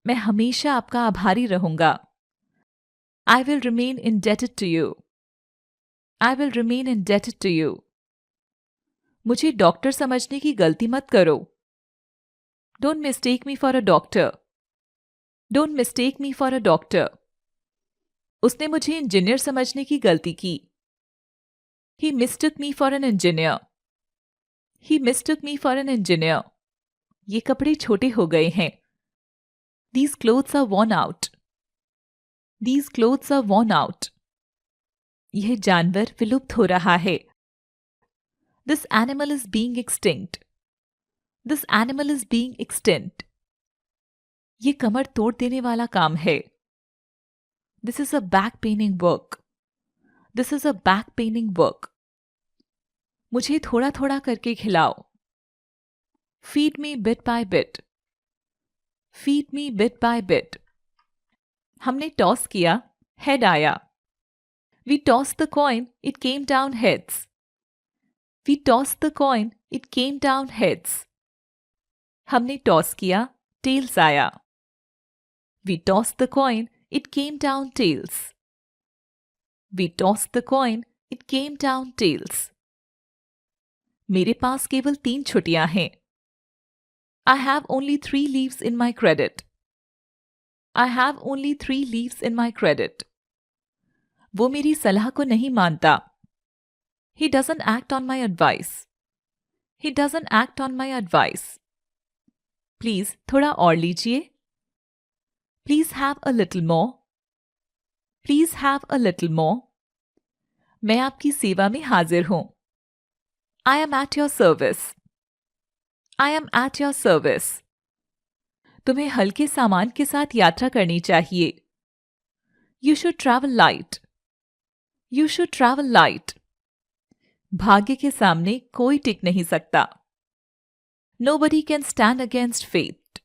मैं हमेशा आपका आभारी रहूंगा। I will remain indebted to you. I will remain indebted to you. मुझे डॉक्टर समझने की गलती मत करो। Don't mistake me for a doctor. Don't mistake me for a doctor. उसने मुझे इंजीनियर समझने की गलती की। He mistook me for an engineer. He mistook me for an engineer. ये कपड़े छोटे हो गए हैं। These clothes are worn out. These clothes are worn out. यह जानवर विलुप्त हो रहा है। This animal is being extinct. This animal is being extinct. ये कमर तोड़ देने वाला काम है। This is a back paining work. This is a back paining work. मुझे थोड़ा थोड़ा करके खिलाओ। Feed me bit by bit. Feed me bit by bit. हमने टॉस किया, हेड आया। We tossed the coin, it came down heads. We tossed the coin, it came down heads. हमने toss किया, टेल्स आया। We tossed the coin, it came down tails. We tossed the coin, it came down tails. मेरे पास केवल 3 छुट्टियां हैं। I have only 3 leaves in my credit. I have only 3 leaves in my credit. वो मेरी सलाह को नहीं मानता। He doesn't act on my advice. He doesn't act on my advice. Please थोड़ा और लीजिए। Please have a little more. Please have a little more. मैं आपकी सेवा में हाजिर हूं। I am at your service. I am at your service. तुम्हें हल्के सामान के साथ यात्रा करनी चाहिए। You should travel light. You should travel light. भाग्य के सामने कोई टिक नहीं सकता। Nobody can stand against fate.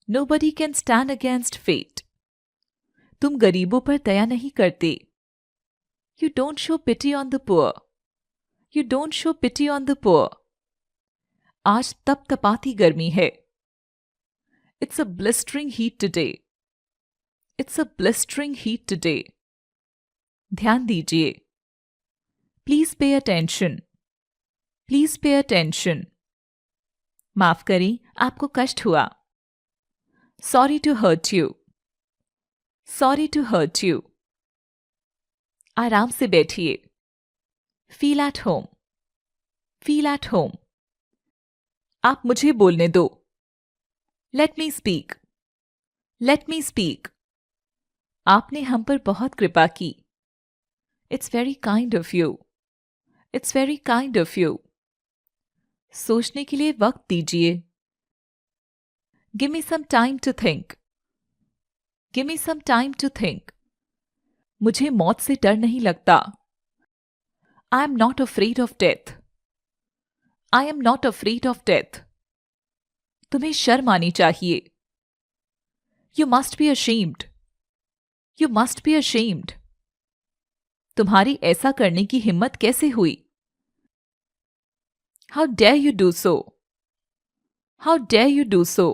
Nobody can stand against fate. तुम गरीबों पर दया नहीं करते। You don't show pity on the poor. You don't show pity on the poor. आज तपतपाती गर्मी है। It's a blistering heat today. It's a blistering heat today. ध्यान दीजिए। Please pay attention. Please pay attention. माफ करें, आपको कष्ट हुआ। Sorry to hurt you. Sorry to hurt you. आराम से बैठिए। Feel at home. Feel at home. आप मुझे बोलने दो। Let me speak. Let me speak. आपने हम पर बहुत कृपा की। It's very kind of you. It's very kind of you. सोचने के लिए वक्त दीजिए। Give me some time to think. Give me some time to think. मुझे मौत से डर नहीं लगता। I am not afraid of death. I am not afraid of death. तुम्हें शर्म आनी चाहिए। You must be ashamed. You must be ashamed. तुम्हारी ऐसा करने की हिम्मत कैसे हुई? How dare you do so? How dare you do so?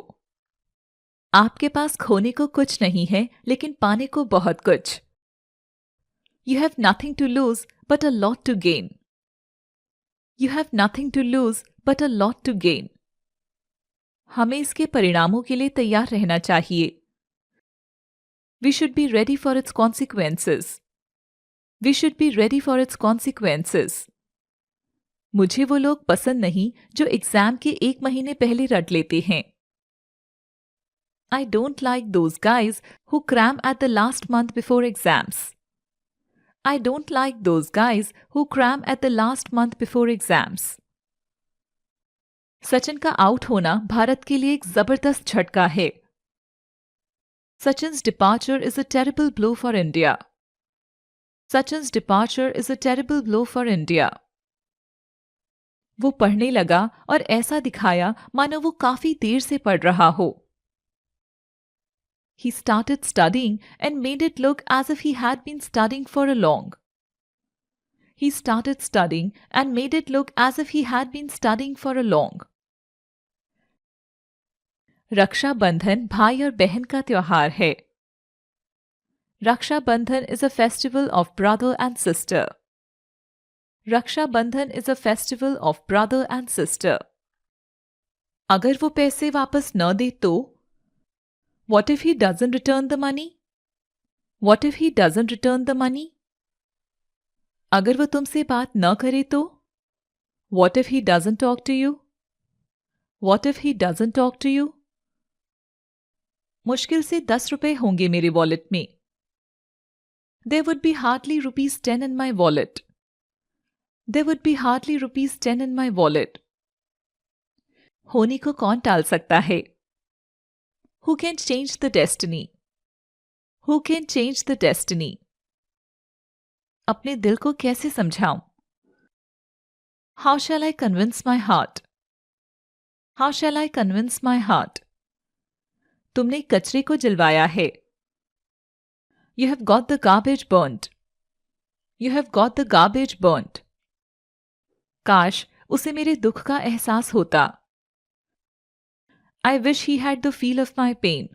आपके पास खोने को कुछ नहीं है, लेकिन पाने को बहुत कुछ। You have nothing to lose but a lot to gain. You have nothing to lose but a lot to gain. हमें इसके परिणामों के लिए तैयार रहना चाहिए। We should be ready for its consequences. We should be ready for its consequences. मुझे वो लोग पसंद नहीं जो एग्जाम के 1 महीने पहले रट लेते हैं। I don't like those guys who cram at the last month before exams. I don't like those guys who cram at the last month before exams. Sachin का आउट होना भारत के लिए एक जबरदस्त झटका है। Sachin's departure is a terrible blow for India. Sachin's departure is a terrible blow for India. वो पढ़ने लगा और ऐसा दिखाया मानो वो काफी देर से पढ़ रहा हो। He started studying and made it look as if he had been studying for a long. He started studying and made it look as if he had been studying for a long. Rakshabandhan भाई और बहन का त्योहार है। Rakshabandhan is a festival of brother and sister. Rakshabandhan is a festival of brother and sister. अगर वो पैसे वापस न दे तो? What if he doesn't return the money? What if he doesn't return the money? अगर वो तुमसे बात न करे तो? What if he doesn't talk to you? What if he doesn't talk to you? मुश्किल से 10 रुपए होंगे मेरे वॉलेट में। There would be hardly rupees 10 in my wallet. There would be hardly rupees 10 in my wallet. होने को कौन टाल सकता है? Who can change the destiny? Who can change the destiny? अपने दिल को कैसे समझाऊं? How shall I convince my heart? How shall I convince my heart? तुमने कचरे को जलवाया है। You have got the garbage burnt. You have got the garbage burnt. काश उसे मेरे दुख का एहसास होता। I wish he had the feel of my pain.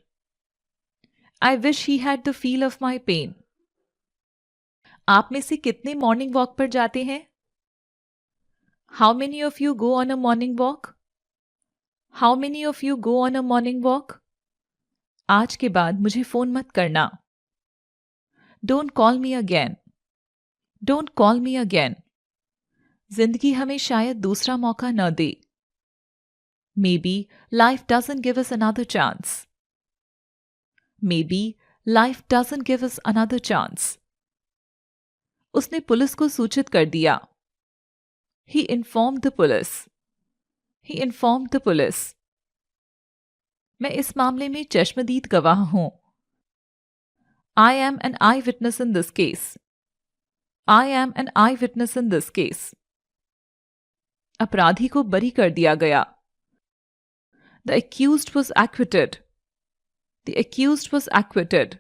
I wish he had the feel of my pain. आप में से कितने मॉर्निंग वॉक पर जाते हैं? How many of you go on a morning walk? How many of you go on a morning walk? आज के बाद मुझे फोन मत करना। Don't call me again. Don't call me again. जिंदगी हमें शायद दूसरा मौका न दे। Maybe life doesn't give us another chance. Maybe life doesn't give us another chance. उसने पुलिस को सूचित कर दिया। He informed the police. He informed the police. मैं इस मामले में चश्मदीद गवाह हूं। I am an eyewitness in this case. I am an eyewitness in this case. अपराधी को बरी कर दिया गया। The accused was acquitted. The accused was acquitted.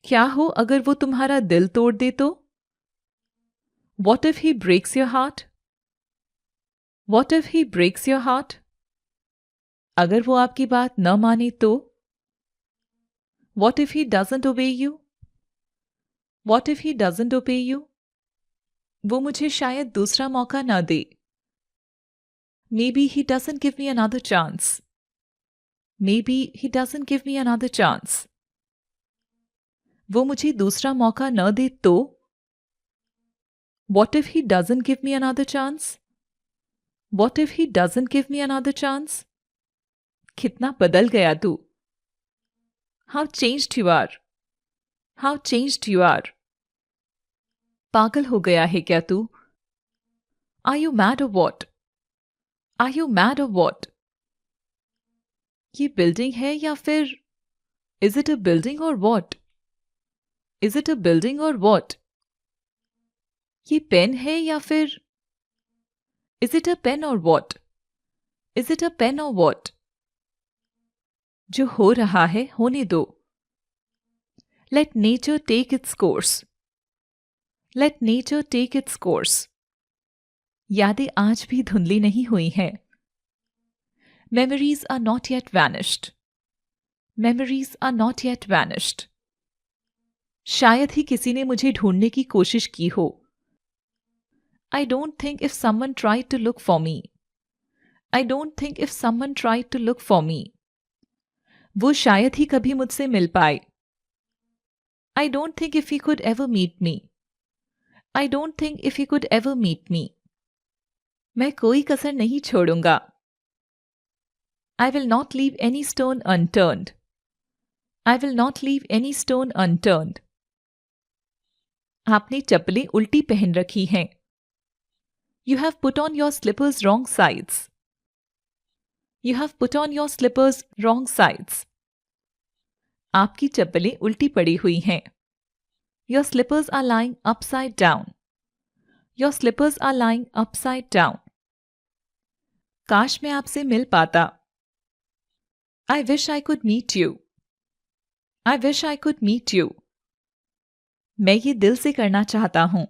क्या हो अगर वो तुम्हारा दिल तोड़ दे तो? What if he breaks your heart? What if he breaks your heart? अगर वो आपकी बात न माने तो? What if he doesn't obey you? What if he doesn't obey you? वो मुझे शायद दूसरा मौका ना दे। Maybe he doesn't give me another chance. Maybe he doesn't give me another chance. वो मुझे दूसरा मौका न दे तो? What if he doesn't give me another chance? What if he doesn't give me another chance? कितना बदल गया तू। How changed you are. How changed you are. पागल हो गया है क्या तू? Are you mad or what? Are you mad or what? ये बिल्डिंग है या फिर? Is it a building or what? Is it a building or what? ये पेन है या फिर? Is it a pen or what? Is it a pen or what? जो हो रहा है होने दो। Let nature take its course. Let nature take its course. यादें आज भी धुंधली नहीं हुई हैं। Memories are not yet vanished. Memories are not yet vanished. शायद ही किसी ने मुझे ढूंढने की कोशिश की हो। I don't think if someone tried to look for me. I don't think if someone tried to look for me. वो शायद ही कभी मुझसे मिल पाए। I don't think if he could ever meet me. I don't think if he could ever meet me. मैं कोई कसर नहीं छोड़ूंगा। I will not leave any stone unturned. I will not leave any stone unturned. आपने चप्पलें उल्टी पहन रखी हैं। You have put on your slippers wrong sides. You have put on your slippers wrong sides. आपकी चप्पलें उल्टी पड़ी हुई हैं। Your slippers are lying upside down. Your slippers are lying upside down. काश मैं आपसे मिल पाता। I wish I could meet you. I wish I could meet you. मैं ये दिल से करना चाहता हूं।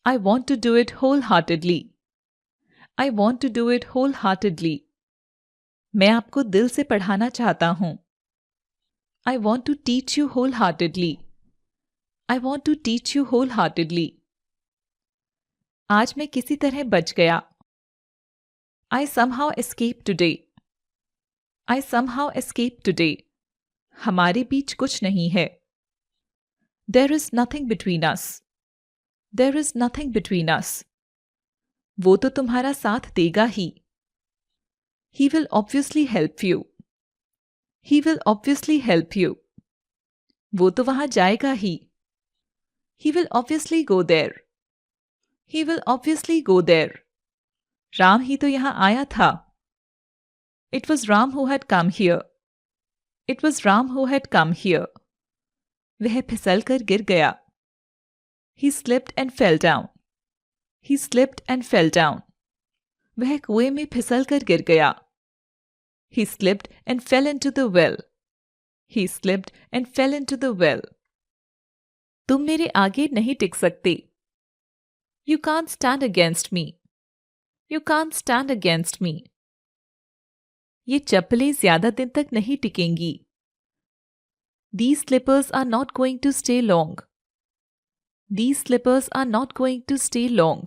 I want to do it wholeheartedly. I want to do it wholeheartedly. मैं आपको दिल से पढ़ाना चाहता हूँ। I want to teach you wholeheartedly. I want to teach you wholeheartedly. आज मैं किसी तरह बच गया। I somehow escaped today. I somehow escaped today. हमारे बीच कुछ नहीं है। There is nothing between us. There is nothing between us. वो तो तुम्हारा साथ देगा ही। He will obviously help you. He will obviously help you. वो तो वहां जाएगा ही। He will obviously go there. He will obviously go there. Ram ही तो यहां आया था। It was Ram who had come here. It was Ram who had come here. वह फिसल कर गिर गया। He slipped and fell down. He slipped and fell down. वह कुएं में फिसल कर गिर गया। He slipped and fell into the well. He slipped and fell into the well. तुम मेरे आगे नहीं टिक सकते। You can't stand against me. You can't stand against me. ये चप्पलें ज्यादा दिन तक नहीं टिकेंगी। These slippers are not going to stay long. These slippers are not going to stay long.